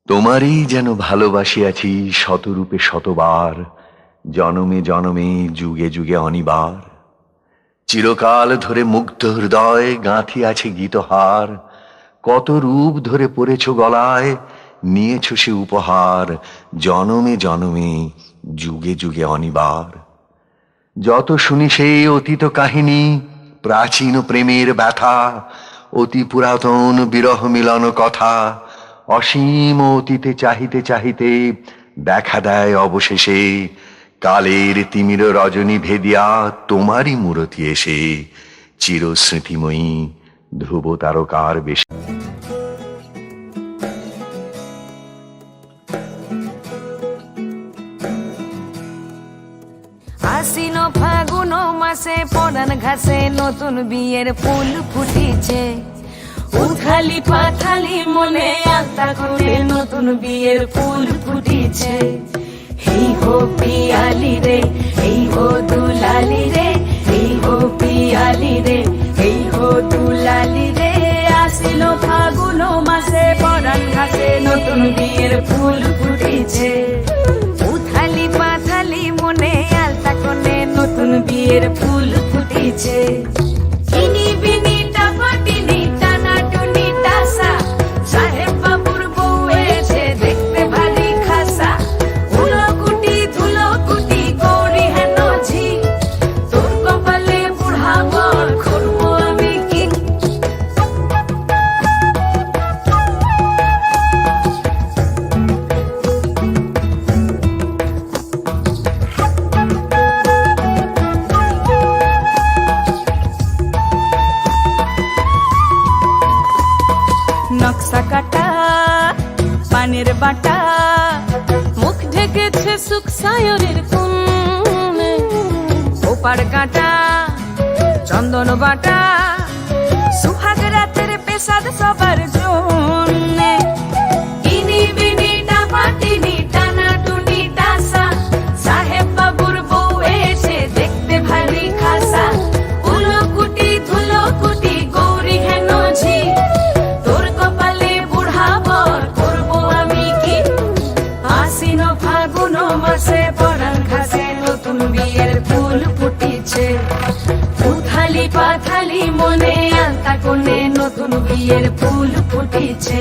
তোমারই যেন ভালোবাসিয়াছি শতরূপে শতবার, জনমে জনমে যুগে যুগে অনিবার। চিরকাল ধরে মুগ্ধ হৃদয় গাঁথিয়াছে গীতহার, কত রূপ ধরে পড়েছ গলায়, নিয়েছ সে উপহার, জনমে জনমে যুগে যুগে অনিবার। যত শুনি সেই অতীত কাহিনী, প্রাচীন প্রেমের ব্যথা, অতি পুরাতন বিরহ মিলন কথা, অসীম অতীতে চাহিতে চাহিতে দেখা দেয় অবশেষে কালের তিমির রজনী ভেদিয়া তোমারই মূরতি এসে, চিরস্মৃতিময়ী ধ্রুব তারকার বেশে। আশ্বিন ফাগুন মাসে পরান ঘাসে নতুন বিয়ের ফুল ফুটিছে, উথালি পাথালি মনে আলতা করে নতুন বিয়ের ফুল ফুটিছে। এই হো পিয়ালি রে, এই হো দুলালি রে, এই হো পিয়ালি রে, এই হো দুলালি রে। আশ্বিন ফাগুন মাসে পরান ঘাসে নতুন বিয়ের ফুল ফুটিছে, উথালি পাথালি মনে আলতা করে নতুন বিয়ের ফুল ফুটিছে। ইনি বিনি টাপাটিনি টানা টুনি টাসা, সাহেব বাবুর বউ এসে দেখতে ভারী খাসা। ধুলো কুটি গৌরী হেন ঝি, তোর কপালে বুড়া বর করবো আমি কি। নকশা কাটা পানের বাটা, মুখ ঢেকেছে সুখ সায়রের কোণে। ওপার কাটা চন্দন বাটা, সুহাগ রাতের পেশাদ সবার জন্যে। ইনি বিনি টাপাটিনি টানা টুনি টাসা, সাহেব বাবুর বউ এসে দেখতে ভারী খাসা। ধুলো কুটি গৌরী হেন ঝি, তোর কপালে বুড়া বর করবো আমি কি। আশ্বিন ফাগুন মাসে পরান ঘাসে নতুন বিয়ের ফুল ফুটিছে, উথালি পাথালি মনে আলতা কোণে নতুন বিয়ের ফুল ফুটিছে।